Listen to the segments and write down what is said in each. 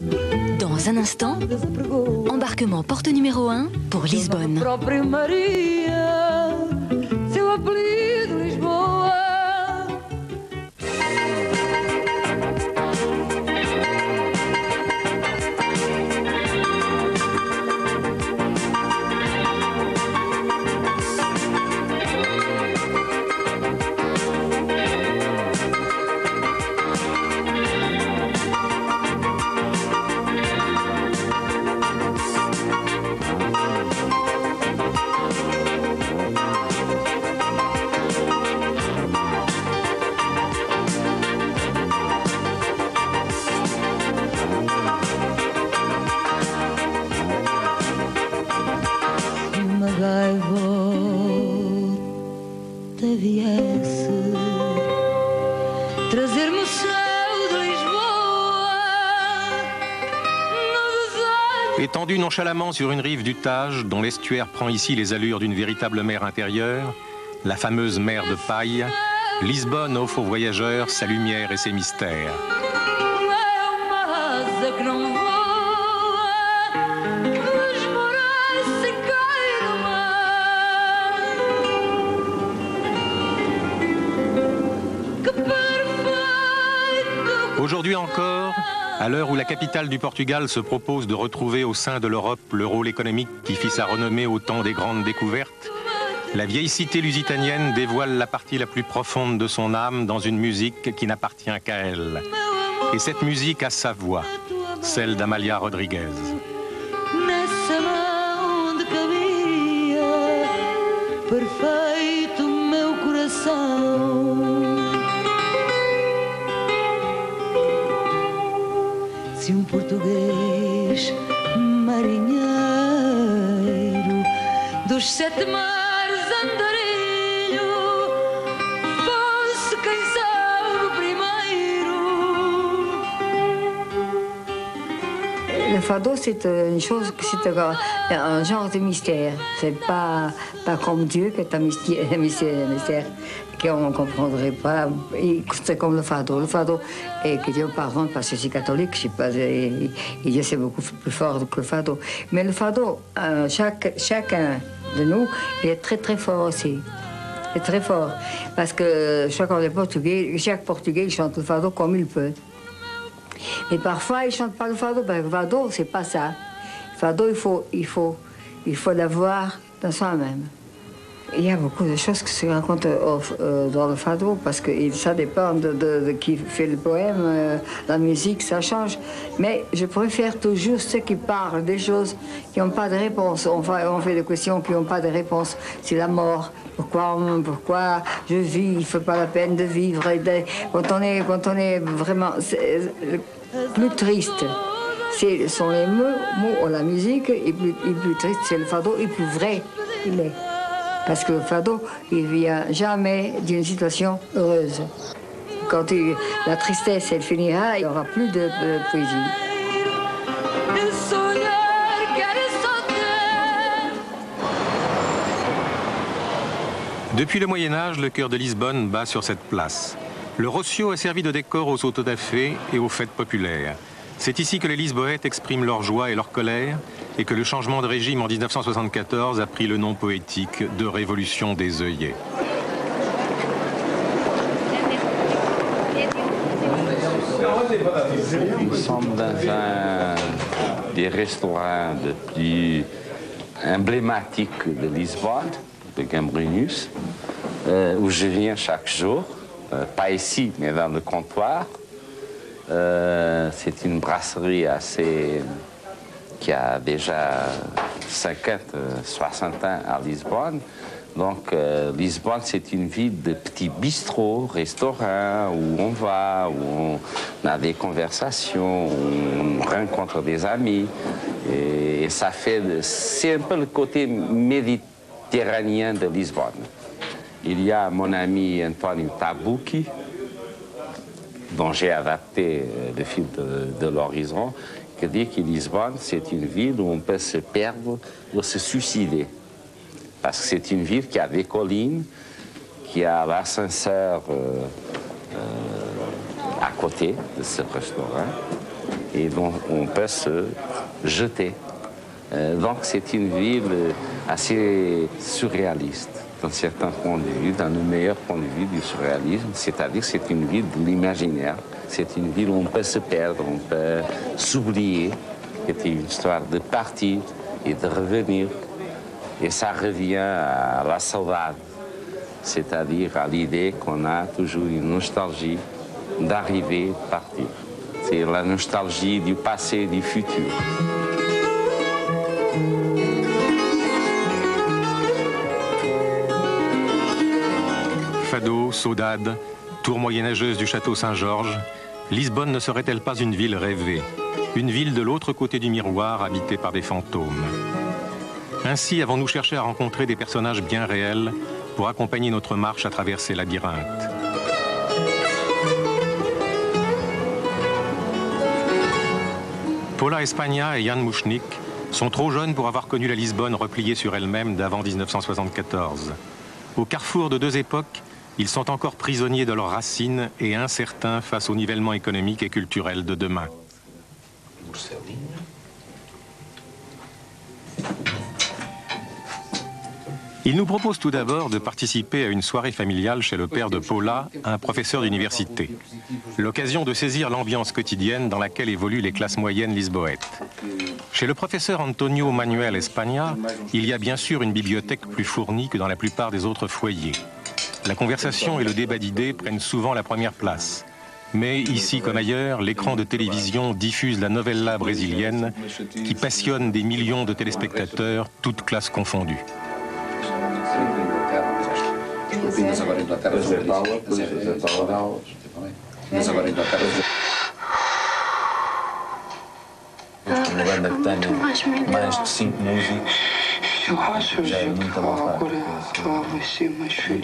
Dans un instant, embarquement porte numéro 1 pour Lisbonne. Étendue nonchalamment sur une rive du Tage, dont l'estuaire prend ici les allures d'une véritable mer intérieure, la fameuse mer de paille, Lisbonne offre aux voyageurs sa lumière et ses mystères. Aujourd'hui encore, à l'heure où la capitale du Portugal se propose de retrouver au sein de l'Europe le rôle économique qui fit sa renommée au temps des grandes découvertes, la vieille cité lusitanienne dévoile la partie la plus profonde de son âme dans une musique qui n'appartient qu'à elle. Et cette musique a sa voix, celle d'Amalia Rodrigues. Se português marinheiro dos 7 mares andarilho fosse quem sabe primeiro. Le fado, c'est une chose, c'est un genre de mystère. C'est pas comme Dieu qui est un mystère qu'on ne comprendrait pas. C'est comme le fado. Le fado, et que Dieu pardonne parce que je suis catholique, je sais pas, et Dieu c'est beaucoup plus fort que le fado. Mais le fado, chacun de nous, il est très très fort aussi. Il est très fort. Parce que chaque Portugais, il chante le fado comme il peut. Mais parfois, il ne chante pas le fado, parce que le fado, c'est pas ça. Le fado, il faut l'avoir dans soi-même. Il y a beaucoup de choses qui se racontent dans le fado, parce que ça dépend de qui fait le poème, la musique, ça change. Mais je préfère toujours ceux qui parlent des choses qui n'ont pas de réponse. On fait des questions qui n'ont pas de réponse. C'est la mort. Pourquoi je vis, il ne fait pas la peine de vivre. Quand on est vraiment plus triste, ce sont les mots, la musique, et plus triste, c'est le fado, et plus vrai il est. Parce que le fado, il ne vient jamais d'une situation heureuse. Quand la tristesse, elle finira, il n'y aura plus de poésie. Depuis le Moyen-Âge, le cœur de Lisbonne bat sur cette place. Le Rossio a servi de décor aux autodafés et aux fêtes populaires. C'est ici que les Lisboètes expriment leur joie et leur colère, et que le changement de régime en 1974 a pris le nom poétique de Révolution des œillets. Nous sommes dans un des restaurants les plus emblématiques de Lisbonne, de Gambrinus, où je viens chaque jour, pas ici, mais dans le comptoir. C'est une brasserie qui a déjà 50, 60 ans à Lisbonne. Donc, Lisbonne, c'est une ville de petits bistrots, restaurants, où on va, où on a des conversations, où on rencontre des amis. Et ça fait... C'est un peu le côté méditerranéen de Lisbonne. Il y a mon ami Antonio Tabucchi, dont j'ai adapté le fil de l'horizon, qui dit que Lisbonne, c'est une ville où on peut se perdre ou se suicider. Parce que c'est une ville qui a des collines, qui a l'ascenseur à côté de ce restaurant. et dont on peut se jeter. Donc c'est une ville assez surréaliste, dans certains points de vue, dans le meilleur point de vue du surréalisme, c'est-à-dire c'est une ville de l'imaginaire, c'est une ville où on peut se perdre, on peut s'oublier, c'était une histoire de partir et de revenir, et ça revient à la saudade, c'est-à-dire à l'idée qu'on a toujours une nostalgie d'arriver, de partir. C'est la nostalgie du passé et du futur. Fado, saudade, tour moyenâgeuse du château Saint-Georges, Lisbonne ne serait-elle pas une ville rêvée? Une ville de l'autre côté du miroir, habitée par des fantômes. Ainsi avons-nous cherché à rencontrer des personnages bien réels pour accompagner notre marche à travers ces labyrinthes. Paula Espagna et Jan Mušnik sont trop jeunes pour avoir connu la Lisbonne repliée sur elle-même d'avant 1974. Au carrefour de deux époques, ils sont encore prisonniers de leurs racines et incertains face au nivellement économique et culturel de demain. Ils nous proposent tout d'abord de participer à une soirée familiale chez le père de Paula, un professeur d'université. L'occasion de saisir l'ambiance quotidienne dans laquelle évoluent les classes moyennes lisboètes. Chez le professeur Antonio Manuel Espagna, il y a bien sûr une bibliothèque plus fournie que dans la plupart des autres foyers. La conversation et le débat d'idées prennent souvent la première place. Mais ici comme ailleurs, l'écran de télévision diffuse la novella brésilienne qui passionne des millions de téléspectateurs, toutes classes confondues.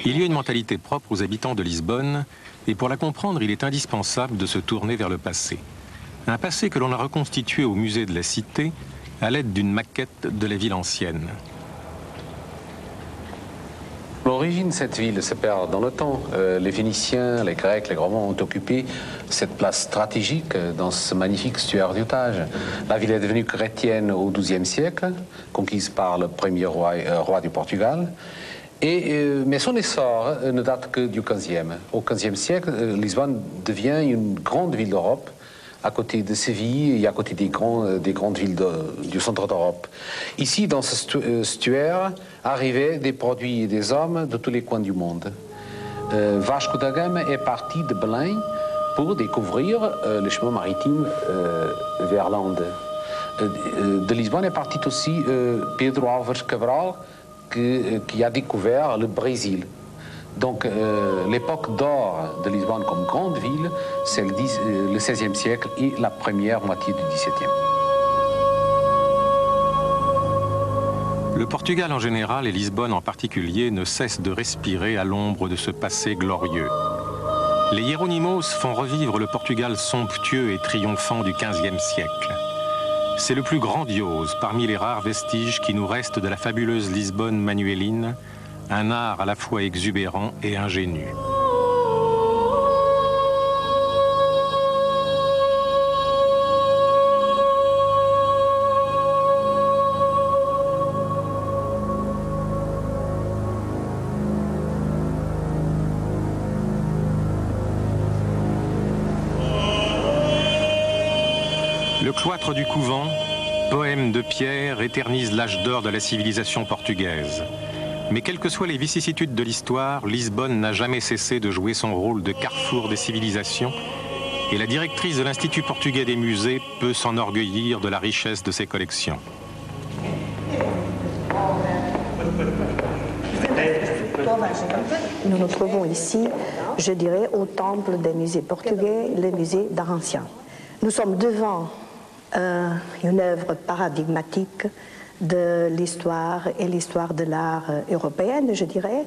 Il y a une mentalité propre aux habitants de Lisbonne, et pour la comprendre, il est indispensable de se tourner vers le passé. Un passé que l'on a reconstitué au musée de la Cité à l'aide d'une maquette de la ville ancienne. L'origine de cette ville se perd dans le temps. Les Phéniciens, les Grecs, les Romains ont occupé cette place stratégique dans ce magnifique estuaire du Tage. La ville est devenue chrétienne au XIIe siècle, conquise par le premier roi du Portugal. Mais son essor ne date que du XVe. Au XVe siècle, Lisbonne devient une grande ville d'Europe, à côté de Séville et à côté des grandes villes du centre d'Europe. Ici, dans ce estuaire, arrivaient des produits et des hommes de tous les coins du monde. Vasco da Gama est parti de Belém pour découvrir le chemin maritime vers l'Inde. De Lisbonne est parti aussi Pedro Álvares Cabral, qui a découvert le Brésil. Donc l'époque d'or de Lisbonne comme grande ville, c'est le XVIe siècle et la première moitié du XVIIe. Le Portugal en général et Lisbonne en particulier ne cessent de respirer à l'ombre de ce passé glorieux. Les Hieronymos font revivre le Portugal somptueux et triomphant du XVe siècle. C'est le plus grandiose parmi les rares vestiges qui nous restent de la fabuleuse Lisbonne manuéline, un art à la fois exubérant et ingénu. Le cloître du couvent, poème de Pierre, éternise l'âge d'or de la civilisation portugaise. Mais quelles que soient les vicissitudes de l'histoire, Lisbonne n'a jamais cessé de jouer son rôle de carrefour des civilisations, et la directrice de l'Institut portugais des musées peut s'enorgueillir de la richesse de ses collections. Nous nous trouvons ici, je dirais, au temple des musées portugais, le musée d'art ancien. Nous sommes devant une œuvre paradigmatique de l'histoire et l'histoire de l'art européenne, je dirais,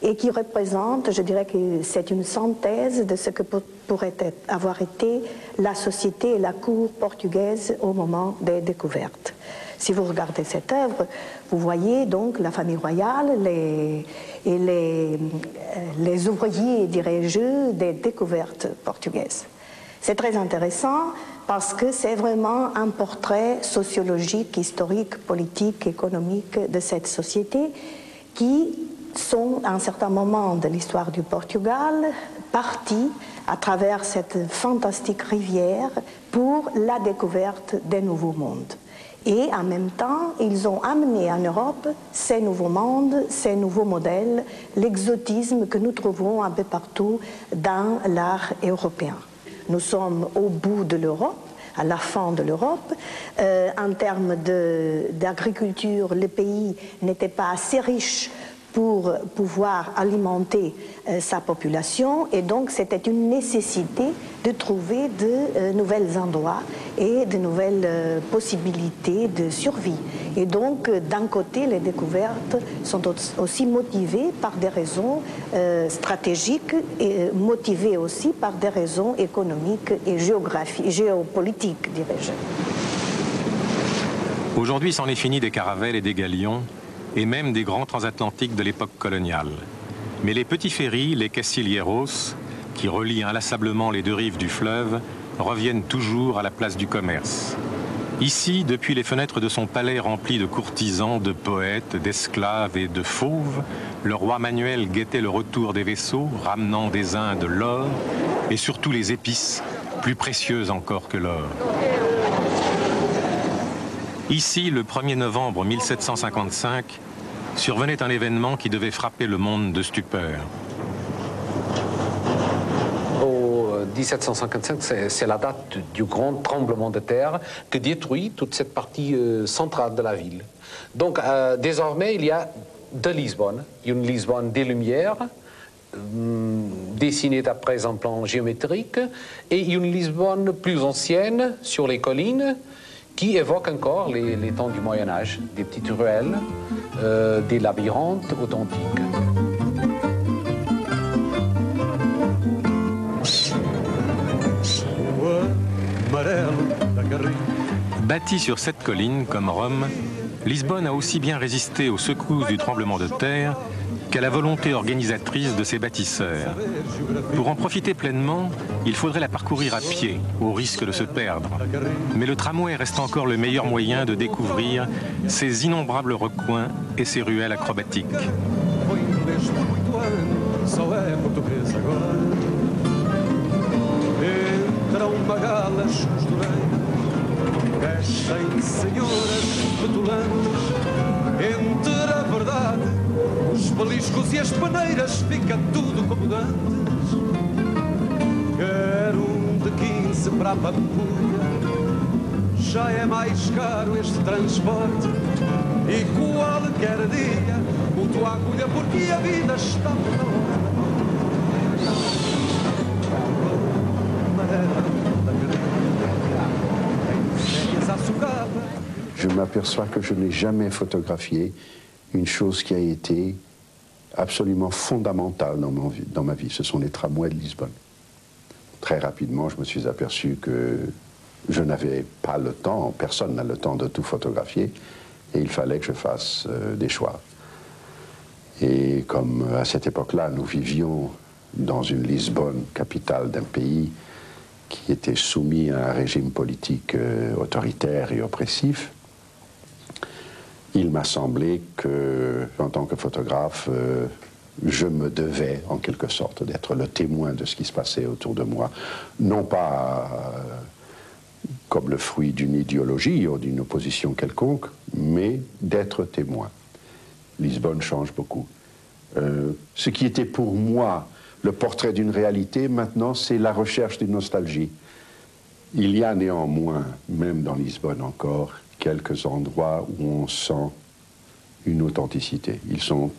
et qui représente, je dirais que c'est une synthèse de ce que pourrait avoir été la société et la cour portugaise au moment des découvertes. Si vous regardez cette œuvre, vous voyez donc la famille royale les ouvriers, dirais-je, des découvertes portugaises. C'est très intéressant parce que c'est vraiment un portrait sociologique, historique, politique, économique de cette société qui sont, à un certain moment de l'histoire du Portugal, partis à travers cette fantastique rivière pour la découverte des nouveaux mondes. Et en même temps, ils ont amené en Europe ces nouveaux mondes, ces nouveaux modèles, l'exotisme que nous trouvons un peu partout dans l'art européen. Nous sommes au bout de l'Europe, à la fin de l'Europe. En termes d'agriculture, le pays n'était pas assez riche pour pouvoir alimenter sa population, et donc c'était une nécessité de trouver de nouveaux endroits et de nouvelles possibilités de survie. Et donc, d'un côté, les découvertes sont aussi motivées par des raisons stratégiques et motivées aussi par des raisons économiques et géopolitiques, dirais-je. Aujourd'hui, c'en est fini des caravelles et des galions, et même des grands transatlantiques de l'époque coloniale. Mais les petits ferrys, les quesilieros, qui relient inlassablement les deux rives du fleuve, reviennent toujours à la place du commerce. Ici, depuis les fenêtres de son palais rempli de courtisans, de poètes, d'esclaves et de fauves, le roi Manuel guettait le retour des vaisseaux, ramenant des Indes l'or, et surtout les épices, plus précieuses encore que l'or. Ici, le 1er novembre 1755, survenait un événement qui devait frapper le monde de stupeur. Au 1755, c'est la date du grand tremblement de terre qui détruit toute cette partie centrale de la ville. Donc, désormais, il y a deux Lisbonnes. Une Lisbonne des Lumières, dessinée d'après un plan géométrique, et une Lisbonne plus ancienne, sur les collines, qui évoque encore les temps du Moyen-Âge, des petites ruelles, des labyrinthes authentiques. Bâtie sur cette colline, comme Rome, Lisbonne a aussi bien résisté aux secousses du tremblement de terre qu'à la volonté organisatrice de ses bâtisseurs. Pour en profiter pleinement, il faudrait la parcourir à pied, au risque de se perdre. Mais le tramway reste encore le meilleur moyen de découvrir ses innombrables recoins et ses ruelles acrobatiques. Os beliscos e as peneiras, fica tudo como dantes. Quero de 15 para a Pampulha, já é mais caro este transporte. E qualquer dia, o tua agulha, porque a vida está por hora. Je m'aperçois que je n'ai jamais photographié une chose qui a été absolument fondamentale dans ma vie. Ce sont les tramways de Lisbonne. Très rapidement, je me suis aperçu que je n'avais pas le temps, personne n'a le temps de tout photographier, et il fallait que je fasse des choix. Et comme à cette époque-là, nous vivions dans une Lisbonne, capitale d'un pays qui était soumis à un régime politique autoritaire et oppressif, il m'a semblé que, en tant que photographe, je me devais, en quelque sorte, d'être le témoin de ce qui se passait autour de moi. Non pas comme le fruit d'une idéologie ou d'une opposition quelconque, mais d'être témoin. Lisbonne change beaucoup. Ce qui était pour moi le portrait d'une réalité, maintenant, c'est la recherche d'une nostalgie. Il y a néanmoins, même dans Lisbonne encore, quelques endroits où on sent une authenticité. Ils sont,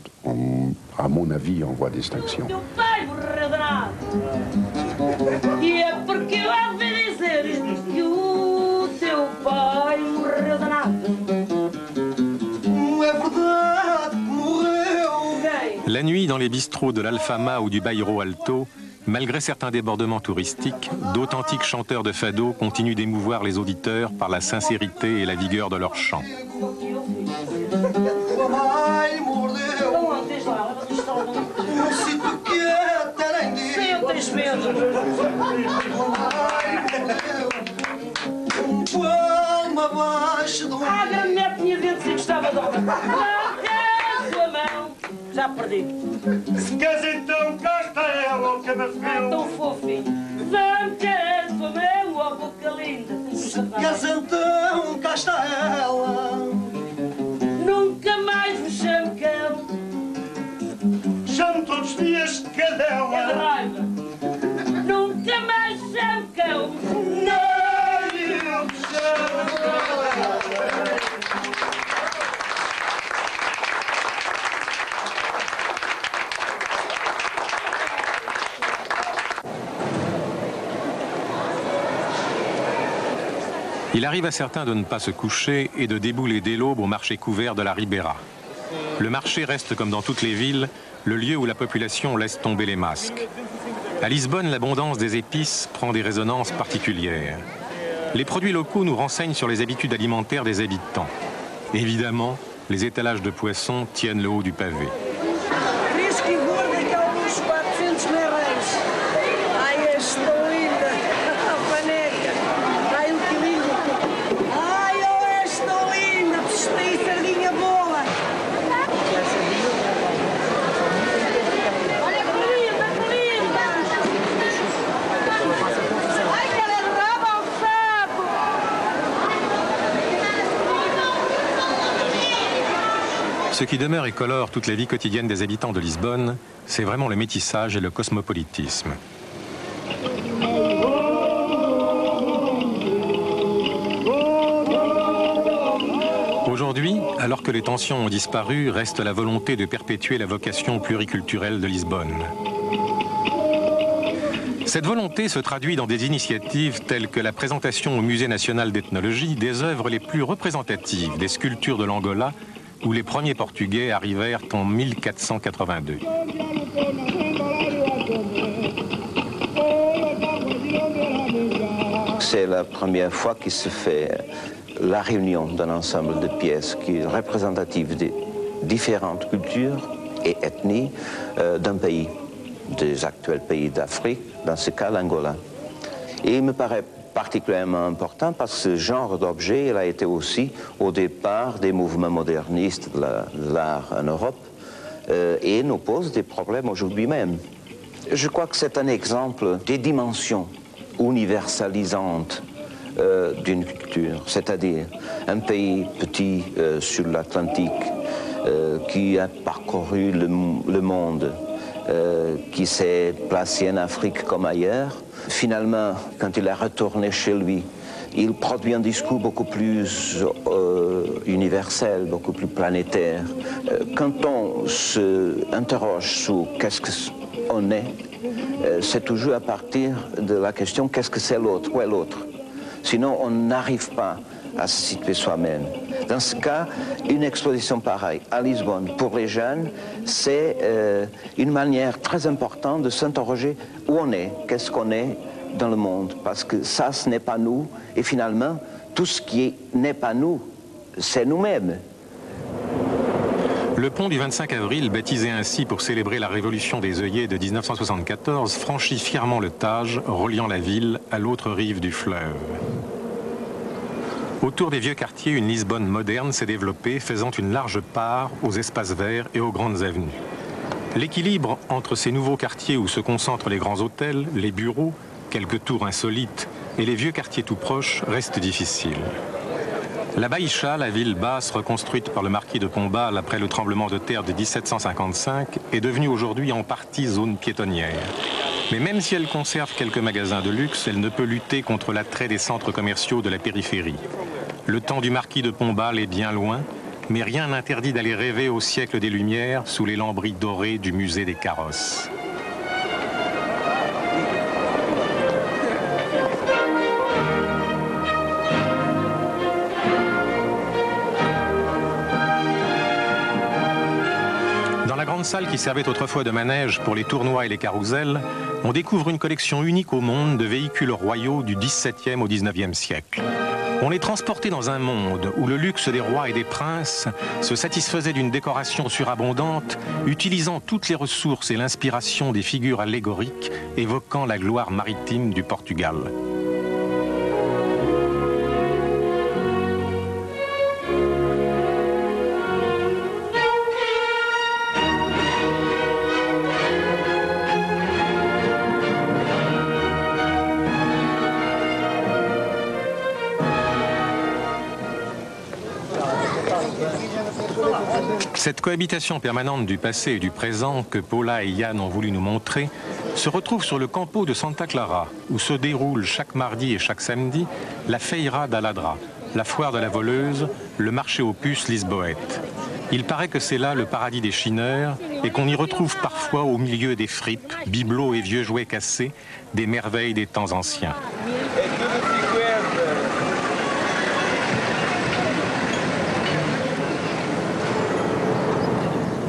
à mon avis, en voie d'extinction. La nuit, dans les bistrots de l'Alfama ou du Bairro Alto, malgré certains débordements touristiques, d'authentiques chanteurs de fado continuent d'émouvoir les auditeurs par la sincérité et la vigueur de leur chant. deixa de lá. A minha tinha dito se gostava de ouvir. Não, sua mão. Já perdi. Se queres então, cá está ela, que me fez. Tão fofinho. Não queres sua mão, ó boca linda. Se queres então, cá está ela. Nunca mais me chamo cão. Chamo todos os dias de cadela. É de raiva. Nunca mais chamo cão. Nem eu te chamo cadela. Il arrive à certains de ne pas se coucher et de débouler dès l'aube au marché couvert de la Ribera. Le marché reste, comme dans toutes les villes, le lieu où la population laisse tomber les masques. À Lisbonne, l'abondance des épices prend des résonances particulières. Les produits locaux nous renseignent sur les habitudes alimentaires des habitants. Évidemment, les étalages de poissons tiennent le haut du pavé. Ce qui demeure et colore toute la vie quotidienne des habitants de Lisbonne, c'est vraiment le métissage et le cosmopolitisme. Aujourd'hui, alors que les tensions ont disparu, reste la volonté de perpétuer la vocation pluriculturelle de Lisbonne. Cette volonté se traduit dans des initiatives telles que la présentation au Musée national d'ethnologie des œuvres les plus représentatives des sculptures de l'Angola, où les premiers Portugais arrivèrent en 1482. C'est la première fois qu'il se fait la réunion d'un ensemble de pièces qui est représentative des différentes cultures et ethnies d'un pays, des actuels pays d'Afrique, dans ce cas l'Angola. Et il me paraît particulièrement important parce que ce genre d'objet il a été aussi au départ des mouvements modernistes de l'art en Europe et nous pose des problèmes aujourd'hui même. Je crois que c'est un exemple des dimensions universalisantes d'une culture, c'est-à-dire un pays petit sur l'Atlantique qui a parcouru le monde, qui s'est placé en Afrique comme ailleurs. Finalement, quand il est retourné chez lui, il produit un discours beaucoup plus universel, beaucoup plus planétaire. Quand on s'interroge sur qu'est-ce qu'on est, c'est toujours à partir de la question qu'est-ce que c'est l'autre, où est l'autre. Sinon, on n'arrive pas à se situer soi-même. Dans ce cas, une exposition pareille à Lisbonne, pour les jeunes, c'est une manière très importante de s'interroger où on est, qu'est-ce qu'on est dans le monde, parce que ça, ce n'est pas nous, et finalement, tout ce qui n'est pas nous, c'est nous-mêmes. Le pont du 25 avril, baptisé ainsi pour célébrer la révolution des œillets de 1974, franchit fièrement le Tage, reliant la ville à l'autre rive du fleuve. Autour des vieux quartiers, une Lisbonne moderne s'est développée, faisant une large part aux espaces verts et aux grandes avenues. L'équilibre entre ces nouveaux quartiers où se concentrent les grands hôtels, les bureaux, quelques tours insolites et les vieux quartiers tout proches reste difficile. La Baïcha, la ville basse reconstruite par le marquis de Pombal après le tremblement de terre de 1755, est devenue aujourd'hui en partie zone piétonnière. Mais même si elle conserve quelques magasins de luxe, elle ne peut lutter contre l'attrait des centres commerciaux de la périphérie. Le temps du marquis de Pombal est bien loin, mais rien n'interdit d'aller rêver au siècle des Lumières sous les lambris dorés du musée des carrosses. Salle qui servait autrefois de manège pour les tournois et les carousels, on découvre une collection unique au monde de véhicules royaux du XVIIe au XIXe siècle. On est transporté dans un monde où le luxe des rois et des princes se satisfaisait d'une décoration surabondante, utilisant toutes les ressources et l'inspiration des figures allégoriques évoquant la gloire maritime du Portugal. Cette cohabitation permanente du passé et du présent que Paula et Yann ont voulu nous montrer se retrouve sur le campo de Santa Clara, où se déroule chaque mardi et chaque samedi la Feira da Ladra, la foire de la voleuse, le marché aux puces lisboète. Il paraît que c'est là le paradis des chineurs et qu'on y retrouve parfois au milieu des fripes, bibelots et vieux jouets cassés, des merveilles des temps anciens.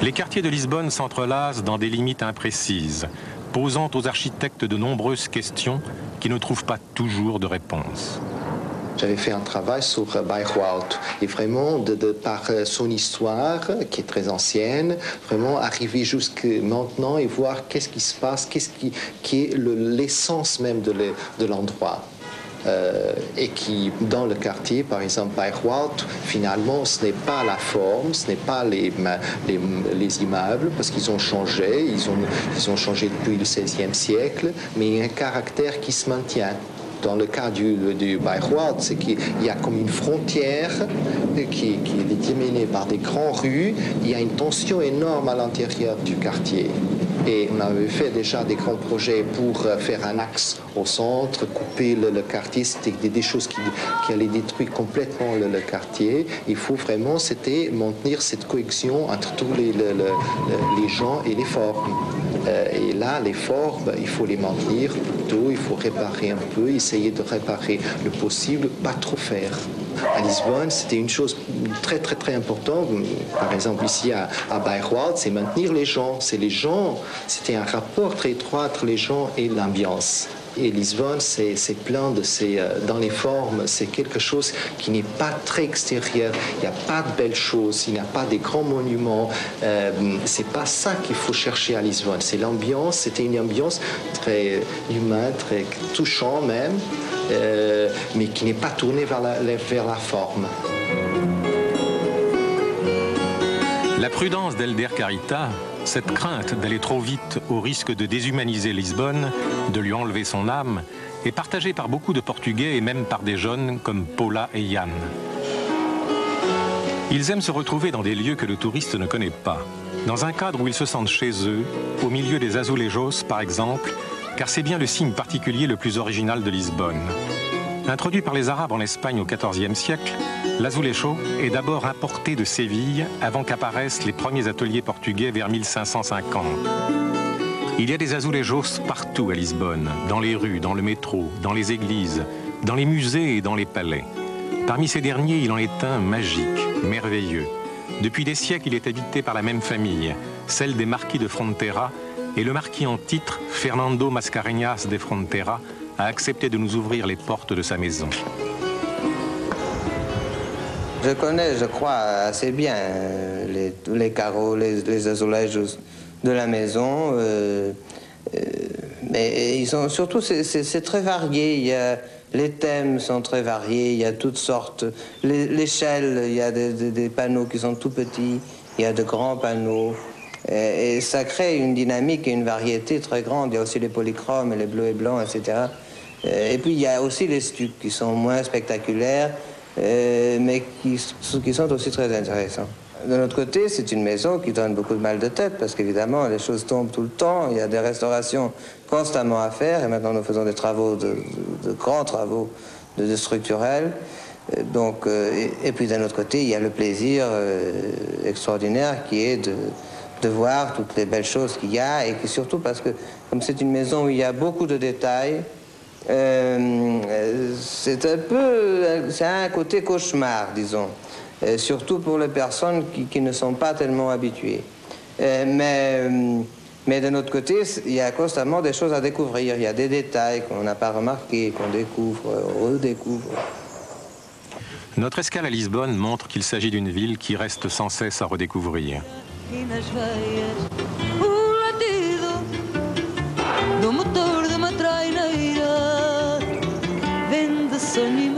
Les quartiers de Lisbonne s'entrelacent dans des limites imprécises, posant aux architectes de nombreuses questions qui ne trouvent pas toujours de réponse. J'avais fait un travail sur Bairro Alto et vraiment, par son histoire, qui est très ancienne, vraiment arriver jusque maintenant et voir qu'est-ce qui se passe, qui est l'essence même de l'endroit. Et qui, dans le quartier, par exemple, Bairro Alto, finalement, ce n'est pas la forme, ce n'est pas les immeubles, parce qu'ils ont changé, ils ont changé depuis le XVIe siècle, mais il y a un caractère qui se maintient. Dans le cas du Bairro Alto, c'est qu'il y a comme une frontière qui est déterminée par des grandes rues. Il y a une tension énorme à l'intérieur du quartier. Et on avait fait déjà des grands projets pour faire un axe au centre, couper le quartier. C'était des choses qui allaient détruire complètement le quartier. Il faut vraiment, c'était maintenir cette cohésion entre tous les gens et les formes. Et là, les formes, il faut les maintenir plutôt, il faut réparer un peu, essayer de réparer le possible, pas trop faire. À Lisbonne, c'était une chose très très très importante. Par exemple, ici à Bairro Alto, c'est maintenir les gens. C'est les gens. C'était un rapport très étroit entre les gens et l'ambiance. Et Lisbonne, c'est plein de dans les formes, c'est quelque chose qui n'est pas très extérieur. Il n'y a pas de belles choses, il n'y a pas des grands monuments. C'est pas ça qu'il faut chercher à Lisbonne. C'est l'ambiance. C'était une ambiance très humaine, très touchante même, mais qui n'est pas tournée vers la forme. La prudence d'Helder Carita, cette crainte d'aller trop vite au risque de déshumaniser Lisbonne, de lui enlever son âme, est partagée par beaucoup de Portugais et même par des jeunes comme Paula et Yann. Ils aiment se retrouver dans des lieux que le touriste ne connaît pas, dans un cadre où ils se sentent chez eux, au milieu des azulejos par exemple, car c'est bien le signe particulier le plus original de Lisbonne. Introduit par les Arabes en Espagne au XIVe siècle, l'azulejo est d'abord importé de Séville avant qu'apparaissent les premiers ateliers portugais vers 1550. Il y a des azulejos partout à Lisbonne, dans les rues, dans le métro, dans les églises, dans les musées et dans les palais. Parmi ces derniers, il en est un magique, merveilleux. Depuis des siècles, il est habité par la même famille, celle des marquis de Fronteira, et le marquis en titre, Fernando Mascarenhas de Fronteira, a accepté de nous ouvrir les portes de sa maison. Je connais, je crois, assez bien tous les carreaux, les azulejos de la maison. Mais ils sont surtout, c'est très varié. Les thèmes sont très variés, il y a toutes sortes. L'échelle, il y a des panneaux qui sont tout petits, il y a de grands panneaux. Et ça crée une dynamique et une variété très grande. Il y a aussi les polychromes, les bleus et blancs, etc. Et puis il y a aussi les stucs qui sont moins spectaculaires, mais qui sont aussi très intéressants. De notre côté, c'est une maison qui donne beaucoup de mal de tête, parce qu'évidemment, les choses tombent tout le temps, il y a des restaurations constamment à faire, et maintenant nous faisons des travaux, de grands travaux de structurels. Donc, et puis d'un autre côté, il y a le plaisir extraordinaire qui est de voir toutes les belles choses qu'il y a, et surtout parce que, comme c'est une maison où il y a beaucoup de détails, c'est un côté cauchemar, disons, surtout pour les personnes qui ne sont pas tellement habituées. Mais d'un autre côté, il y a constamment des choses à découvrir, il y a des détails qu'on n'a pas remarqués, qu'on découvre, redécouvre. Notre escale à Lisbonne montre qu'il s'agit d'une ville qui reste sans cesse à redécouvrir.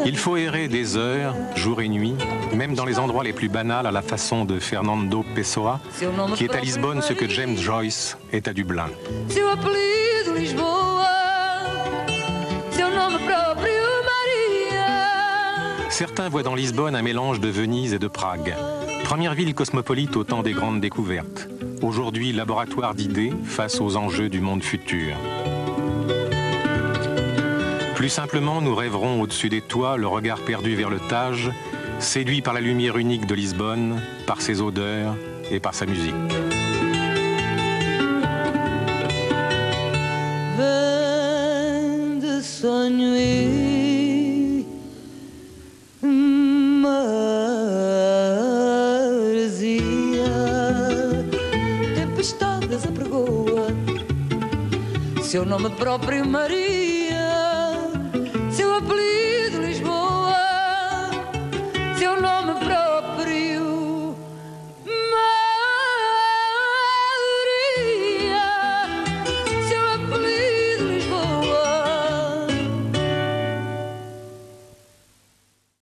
Il faut errer des heures, jour et nuit, même dans les endroits les plus banals à la façon de Fernando Pessoa, qui est à Lisbonne ce que James Joyce est à Dublin. Certains voient dans Lisbonne un mélange de Venise et de Prague. Première ville cosmopolite au temps des grandes découvertes. Aujourd'hui, laboratoire d'idées face aux enjeux du monde futur. Plus simplement, nous rêverons au-dessus des toits, le regard perdu vers le Tage, séduit par la lumière unique de Lisbonne, par ses odeurs et par sa musique. Vem de sonho e maresia, tempestades apregoa, seu nome próprio Maria, seu apelido Lisboa, seu nome próprio